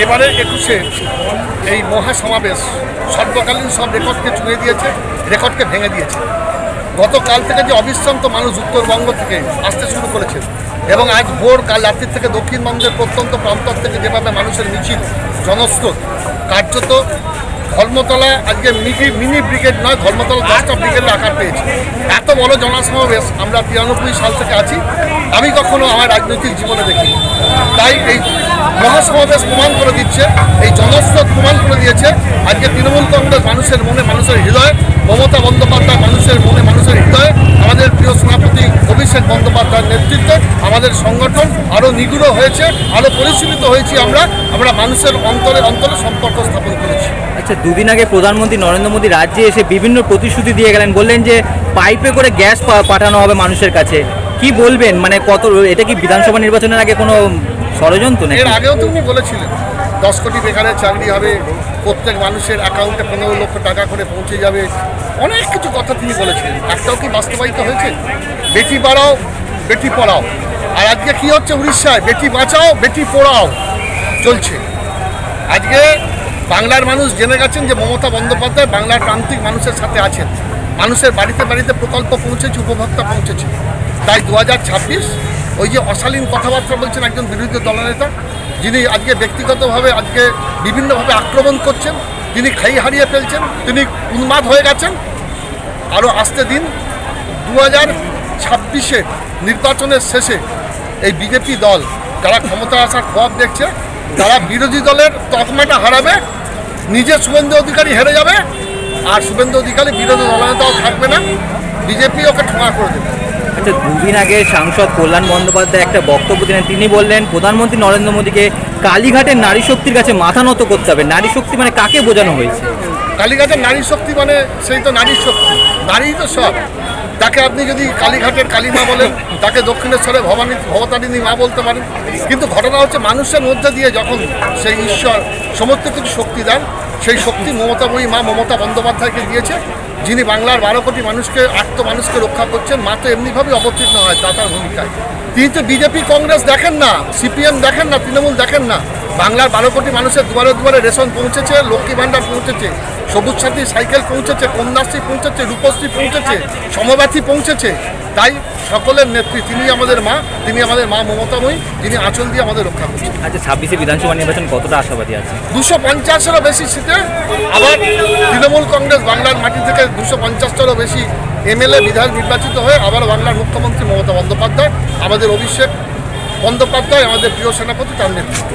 এবারে 21-এ এই মহাসমাবেশ সর্বকালীন সব রেকর্ডকে ছুঁয়ে দিয়েছে, রেকর্ডকে ভেঙে দিয়েছে। গতকাল থেকে যে অবিশ্রান্ত মানুষ উত্তরবঙ্গ থেকে আসতে শুরু করেছে এবং আজ ভোর কাল রাত্রির থেকে দক্ষিণবঙ্গের প্রত্যন্ত প্রান্তর থেকে যেভাবে মানুষের মিছিল জনস্রোত কার্যত ধর্মতলা আজকে মিনি ব্রিগেড নয়, ধর্মতলা 10টা ব্রিগেডের আকার পেয়েছে। এত বড় জনসমাবেশ আমরা 93 সাল থেকে আছি, আমি কখনো আমার রাজনৈতিক জীবনে দেখি। তাই এই মহাসমাবেশ প্রমাণ করে দিচ্ছে, এই জনস্রোত প্রমাণ করে দিয়েছে আজকে তৃণমূল কংগ্রেস মানুষের মনে মানুষের হৃদয়ে, মমতা বন্দ্যোপাধ্যায় মানুষের মনে মানুষের হৃদয়ে, আমাদের প্রিয় সেনাপতি অভিষেক বন্দ্যোপাধ্যায়ের নেতৃত্বে আমাদের সংগঠন আরও নিগুড় হয়েছে, আরও পরিশীলিত হয়েছি। আমরা মানুষের অন্তরে অন্তরে সম্পর্ক স্থাপন করেছি। আচ্ছা, দুদিন আগে প্রধানমন্ত্রী নরেন্দ্র মোদী রাজ্যে এসে বিভিন্ন প্রতিশ্রুতি দিয়ে গেলেন, বললেন যে পাইপে করে গ্যাস পাঠানো হবে মানুষের কাছে। কি বলবেন, মানে এটা কি বিধানসভা নির্বাচনের আগে কোনো ষড়যন্ত্র নেই? এর আগেও তো উনি বলেছিলেন 10 কোটি বেকারের চাকরি হবে, প্রত্যেক মানুষের অ্যাকাউন্টে 15 লক্ষ টাকা করে পৌঁছে যাবে, অনেক কিছু কথা তিনি বলেছিলেন। একটাও কি বাস্তবায়িত হয়েছে? বেটি বাড়াও বেটি পড়াও, আর আজকে কি হচ্ছে উড়িষ্যায় বেটি বাঁচাও বেটি পড়াও চলছে। আজকে বাংলার মানুষ জেনে গেছেন যে মমতা বন্দ্যোপাধ্যায় বাংলার প্রান্তিক মানুষের সাথে আছেন, মানুষের বাড়িতে বাড়িতে প্রকল্প পৌঁছেছে, উপভোক্তা পৌঁছেছে। তাই 2026 ওই যে অশালীন কথাবার্তা বলছেন একজন বিরোধী দলনেতা, যিনি আজকে ব্যক্তিগতভাবে আজকে বিভিন্নভাবে আক্রমণ করছেন, তিনি খাই হারিয়ে ফেলছেন, তিনি উন্মাদ হয়ে গেছেন। আরও আসতে দিন 2026-এর নির্বাচনের শেষে এই বিজেপি দল যারা ক্ষমতা আসার খোয়াব দেখছে, তারা বিরোধী দলের তকমাটা হারাবে, নিজে শুভেন্দু অধিকারী হেরে যাবে, আর শুভেন্দু অধিকারী বিরোধী দলনেতাও থাকবে না, বিজেপি ওকে ঠোঙা করে দেবে। আচ্ছা, দুদিন আগে সাংসদ কল্যাণ বন্দ্যোপাধ্যায় একটা বক্তব্য দিলেন, তিনি বললেন প্রধানমন্ত্রী নরেন্দ্র মোদীকে কালীঘাটের নারী শক্তির কাছে মাথা নত করতে হবে। নারী শক্তি মানে কাকে বোঝানো হয়েছে? কালীঘাটের নারী শক্তি মানে সেই তো নারীর শক্তি, নারী তো সব। তাকে আপনি যদি কালীঘাটের কালী মা বলেন, তাকে দক্ষিণেশ্বরে ভবতারিণী মা বলতে পারেন, কিন্তু ঘটনা হচ্ছে মানুষের মধ্যে দিয়ে যখন সেই ঈশ্বর সমস্ত কিছু শক্তি দেন, সেই শক্তি মমতাময়ী মা মমতা বন্দ্যোপাধ্যায়কে দিয়েছে, যিনি বাংলার 12 কোটি মানুষকে, 8 মানুষকে রক্ষা করছেন। মা তো এমনিভাবেই অবতীর্ণ হয় তার ভূমিকায়। তিনি তো বিজেপি কংগ্রেস দেখেন না, সিপিএম দেখেন না, তৃণমূল দেখেন না। বাংলার 12 কোটি মানুষের দুয়ারে দুয়ারে রেশন পৌঁছেছে, লক্ষ্মী ভাণ্ডার পৌঁছেছে, সবুজ সাথী সাইকেল পৌঁছেছে, কন্যাশ্রী পৌঁছেছে, রূপশ্রী পৌঁছেছে, সমব্যাথী পৌঁছেছে। তাই সকলের নেত্রী তিনি আমাদের মা, তিনি আমাদের মা মমতাময়ী, যিনি আঁচল দিয়ে আমাদের রক্ষা করছেন। আচ্ছা, 26-এ বিধানসভা নির্বাচন কতটা আশাবাদী আছে? 250-এরও বেশি সিটে। আবার তৃণমূল কংগ্রেস বাংলার মাটি থেকে 250-টারও বেশি এমএলএ বিধায়ক নির্বাচিত হয়ে আবার বাংলার মুখ্যমন্ত্রী মমতা বন্দ্যোপাধ্যায়, আমাদের অভিষেক বন্দ্যোপাধ্যায়, আমাদের প্রিয় সেনাপতি, তার নেতৃত্ব।